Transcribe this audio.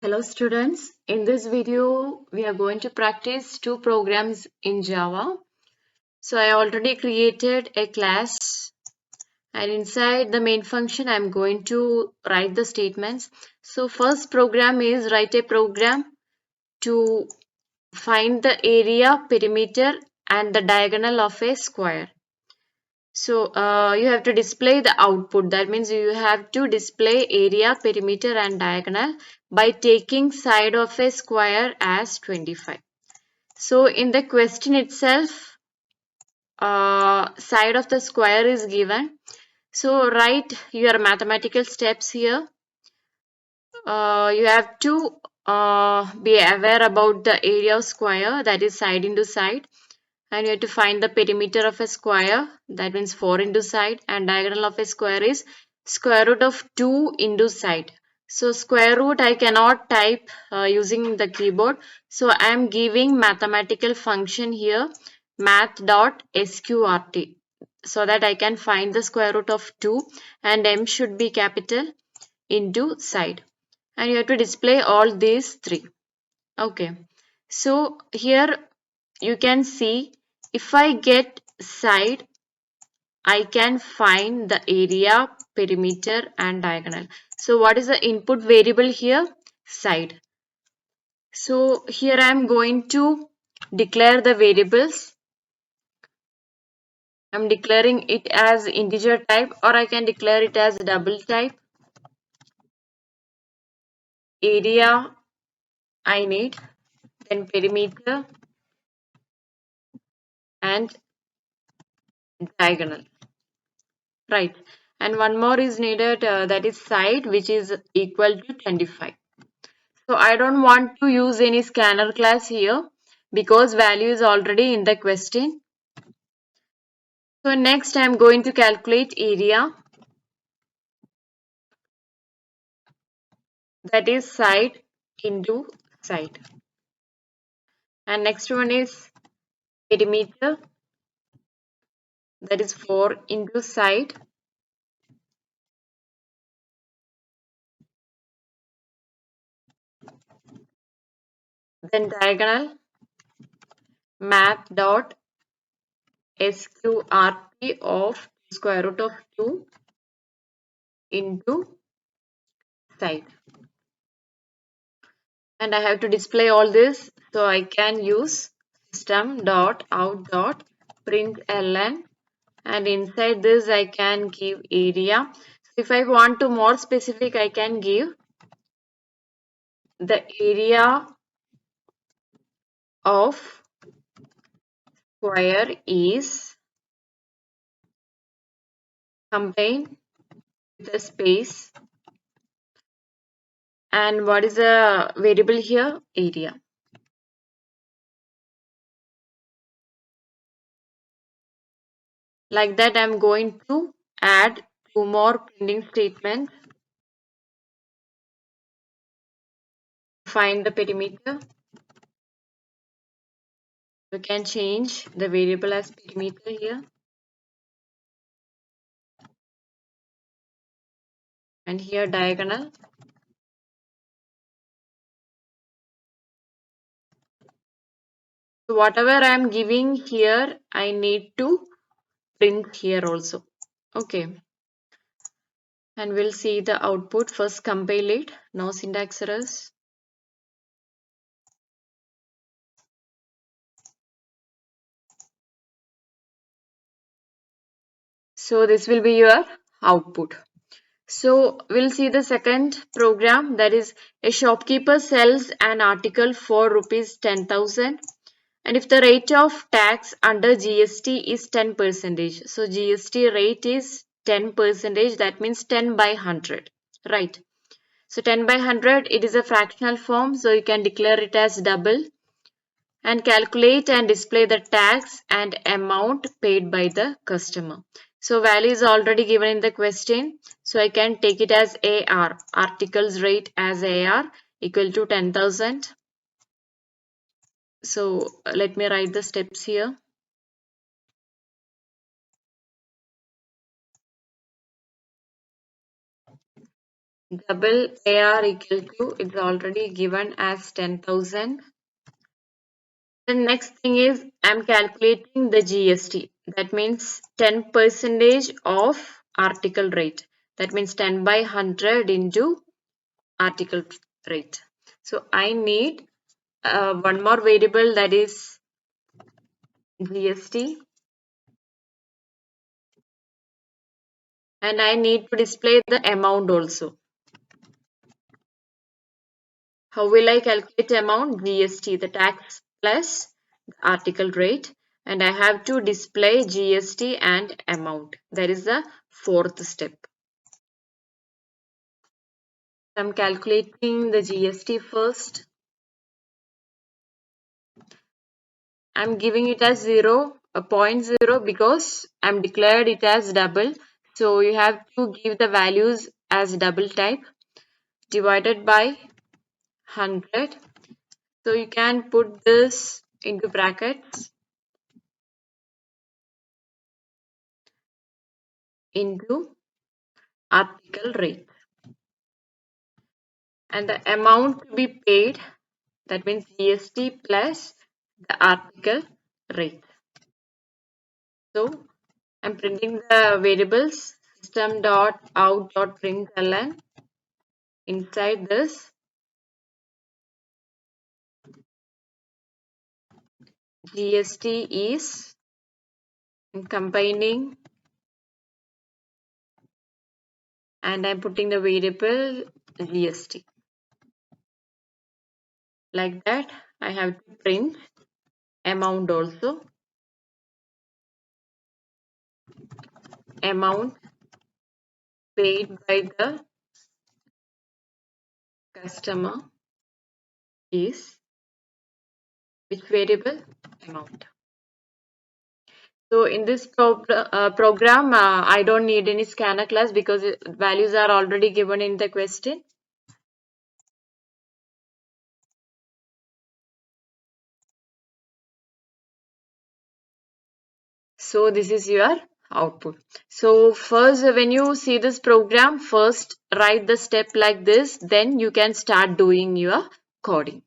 Hello students, in this video we are going to practice two programs in Java. So I already created a class and inside the main function I'm going to write the statements. So first program is write a program to find the area, perimeter and the diagonal of a square. So you have to display the output. That means you have to display area, perimeter and diagonal by taking side of a square as 25. So in the question itself, side of the square is given. So write your mathematical steps here. You have to be aware about the area of square, that is side into side. And you have to find the perimeter of a square, that means 4 into side, and diagonal of a square is square root of 2 into side. So square root I cannot type using the keyboard, so I am giving mathematical function here, math.sqrt, so that I can find the square root of 2 and m should be capital into side, and you have to display all these three. Okay, so here you can see if I get side, I can find the area, perimeter and diagonal. So what is the input variable here? Side. So here I am going to declare the variables. I am declaring it as integer type, or I can declare it as double type. Area I need, then perimeter and diagonal. Right. And one more is needed, that is side, which is equal to 25. So I don't want to use any scanner class here because value is already in the question. So next I am going to calculate area, that is side into side. And next one is perimeter, that is 4 into side. Then diagonal, math.sqrt of square root of 2 into side. And I have to display all this, so I can use system.out.println, and inside this I can give area. If I want to more specific, I can give the area of square is combined with a space, and what is the variable here? Area. Like that, I'm going to add two more printing statements. Find the perimeter. You can change the variable as perimeter here. And here diagonal. So whatever I am giving here, I need to print here also. Okay. And we'll see the output. First compile it. No syntax errors. So this will be your output. So we'll see the second program, that is a shopkeeper sells an article for rupees 10,000, and if the rate of tax under GST is 10%, so GST rate is 10%, that means 10 by 100, right? So 10 by 100, it is a fractional form, so you can declare it as double and calculate and display the tax and amount paid by the customer. So value is already given in the question. So I can take it as AR, articles rate as AR equal to 10,000. So let me write the steps here. double AR equal to, it's already given as 10,000. The next thing is I'm calculating the GST. That means 10% of article rate. That means 10 by 100 into article rate. So I need one more variable, that is GST, and I need to display the amount also. How will I calculate amount? GST, the tax plus the article rate, and I have to display GST and amount. That is the fourth step. I'm calculating the GST first. I'm giving it as 0, a 0.0, because I'm declared it as double. So you have to give the values as double type, divided by 100. So you can put this into brackets into article rate. And the amount to be paid, that means GST plus the article rate. So I'm printing the variables system.out.println. Inside this, GST is, I'm combining, and I'm putting the variable GST. Like that, I have to print amount also. Amount paid by the customer is which variable? Amount. So in this program, I don't need any scanner class because values are already given in the question. So this is your output. So first, when you see this program, first write the step like this, then you can start doing your coding.